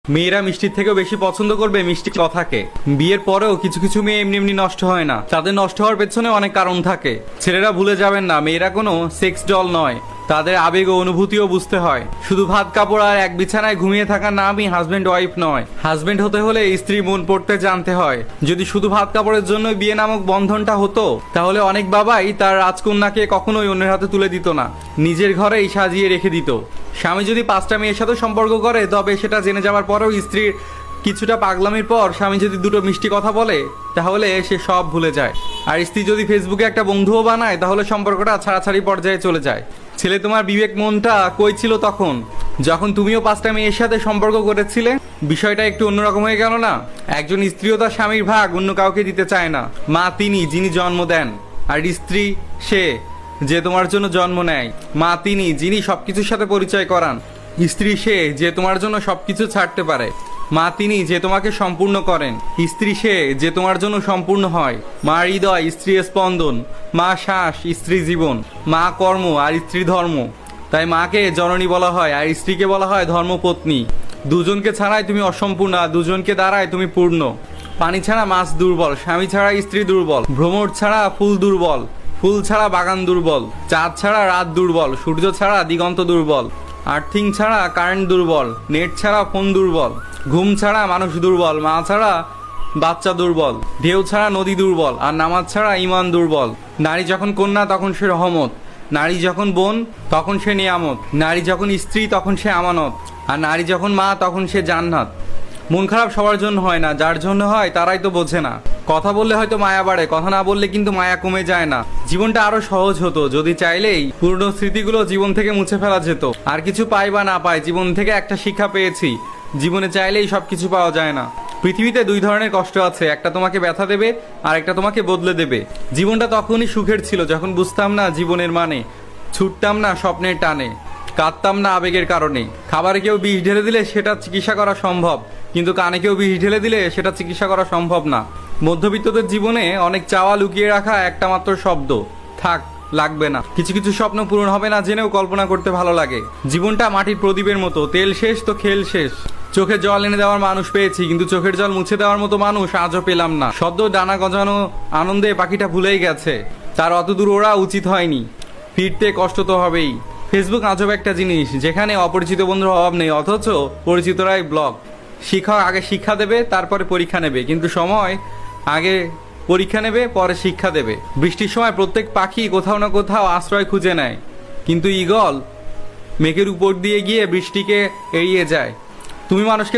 মেয়েরা মিষ্টির থেকেও বেশি পছন্দ করবে মিষ্টি কথাকে। বিয়ের পরেও কিছু কিছু মেয়ে এমনি এমনি নষ্ট হয় না, তাদের নষ্ট হওয়ার পেছনে অনেক কারণ থাকে। ছেলেরা ভুলে যাবেন না, মেয়েরা কোনো সেক্স ডল নয়, তাদের আবেগ ও অনুভূতিও বুঝতে হয়। শুধু ভাত কাপড় আর এক বিছানায় ঘুমিয়ে থাকার নামই হাজবেন্ড ওয়াইফ নয়। হাজবেন্ড হতে হলে স্ত্রীর মন পড়তে জানতে হয়। যদি শুধু ভাত কাপড়ের জন্য বিয়ে নামক বন্ধনটা হতো, তাহলে অনেক বাবাই তার রাজকন্যাকে কখনোই অন্যের হাতে তুলে দিত না, নিজের ঘরেই সাজিয়ে রেখে দিত। স্বামী যদি 5টা মেয়ের সাথে সম্পর্ক করে, তবে সেটা জেনে যাওয়ার পরেও স্ত্রীর কিছুটা পাগলামির পর স্বামী যদি দুটো মিষ্টি কথা বলে, তাহলে সে সব ভুলে যায়। আর স্ত্রী যদি ফেসবুকে একটা বন্ধুও বানায়, তাহলে সম্পর্কটা ছাড়াছাড়ি পর্যায়ে চলে যায়। ছেলে, তোমার বিবেক মনটা কই ছিল তখন, যখন তুমিও 5টা মেয়ের সাথে সম্পর্ক করেছিলে? বিষয়টা একটু অন্যরকম হয়ে গেল না? একজন স্ত্রীও তার স্বামীর ভাগ অন্য কাউকে দিতে চায় না। মা তিনি যিনি জন্ম দেন, আর স্ত্রী সে যে তোমার জন্য জন্ম নেয়। মা তিনি যিনি সবকিছুর সাথে পরিচয় করান। স্ত্রী সে যে তোমার জন্য সবকিছু ছাড়তে পারে। মা তিনি যে তোমাকে সম্পূর্ণ করেন। স্ত্রী সে যে তোমার জন্য সম্পূর্ণ হয়। মা হৃদয়, স্ত্রী স্পন্দন। মা শ্বাস, স্ত্রী জীবন। মা কর্ম আর স্ত্রী ধর্ম। তাই মাকে জননী বলা হয় আর স্ত্রীকে বলা হয় ধর্মপত্নী। দুজনকে ছাড়াই তুমি অসম্পূর্ণ, দুজনকে দ্বারাই তুমি পূর্ণ। পানি ছাড়া মাছ দুর্বল, স্বামী ছাড়া স্ত্রী দুর্বল, ভ্রমর ছাড়া ফুল দুর্বল, ফুল ছাড়া বাগান দুর্বল, চাঁদ ছাড়া রাত দুর্বল, সূর্য ছাড়া দিগন্ত দুর্বল, আর্থিং ছাড়া কারেন্ট দুর্বল, নেট ছাড়া ফোন দুর্বল, ঘুম ছাড়া মানুষ দুর্বল, মা ছাড়া বাচ্চা দুর্বল, ঢেউ ছাড়া নদী দুর্বল, আর নামাজ ছাড়া ইমান দুর্বল। নারী যখন কন্যা তখন সে রহমত, নারী যখন বোন তখন সে নিয়ামত, নারী যখন স্ত্রী তখন সে আমানত, আর নারী যখন মা তখন সে জান্নাত। মন খারাপ সবার জন্য হয় না, যার জন্য হয় তারাই তো বোঝে না। কথা বললে হয়তো মায়া বাড়ে, কথা না বললে কিন্তু মায়া কমে যায় না। জীবনটা আরো সহজ হতো যদি চাইলেই পুরনো স্মৃতিগুলো জীবন থেকে মুছে ফেলা যেত। আর কিছু পাই বা না পাই, জীবন থেকে একটা শিক্ষা পেয়েছি, জীবনে চাইলেই সবকিছু পাওয়া যায় না। পৃথিবীতে 2 ধরনের কষ্ট আছে, একটা তোমাকে ব্যথা দেবে আর একটা তোমাকে বদলে দেবে। জীবনটা তখনই সুখের ছিল যখন বুঝতাম না জীবনের মানে, ছুটতাম না স্বপ্নের টানে, কাঁদতাম না আবেগের কারণে। খাবারে কেউ বিষ ঢেলে দিলে সেটা চিকিৎসা করা সম্ভব, কিন্তু কানে কেউ বিষ ঢেলে দিলে সেটা চিকিৎসা করা সম্ভব না। মধ্যবিত্তদের জীবনে অনেক চাওয়া লুকিয়ে রাখা একটা মাত্র শব্দ, থাক, লাগবে না। কিছু কিছু স্বপ্ন পূরণ হবে না জেনেও কল্পনা করতে ভালো লাগে। জীবনটা মাটির প্রদীপের মতো, তেল শেষ তো খেল শেষ। চোখে জল এনে দেওয়ার মানুষ পেয়েছি, কিন্তু চোখের জল মুছে দেওয়ার মতো মানুষ আজও পেলাম না। সদ্য ডানা গজানো আনন্দে পাখিটা ভুলেই গেছে, তার অত দূর ওরা উচিত হয়নি। ফিরতে কষ্ট তো হবেই। ফেসবুক আজব একটা জিনিস, যেখানে অপরিচিত বন্ধুর অভাব নেই, অথচ পরিচিতরাই ব্লগ। শিক্ষক আগে শিক্ষা দেবে, তারপরে পরীক্ষা নেবে, কিন্তু সময় আগে পরীক্ষা নেবে, পরে শিক্ষা দেবে। বৃষ্টির সময় প্রত্যেক পাখি কোথাও না কোথাও আশ্রয় খুঁজে নেয়, কিন্তু ঈগল মেঘের উপর দিয়ে গিয়ে বৃষ্টিকে এড়িয়ে যায়। তুমি মানুষকে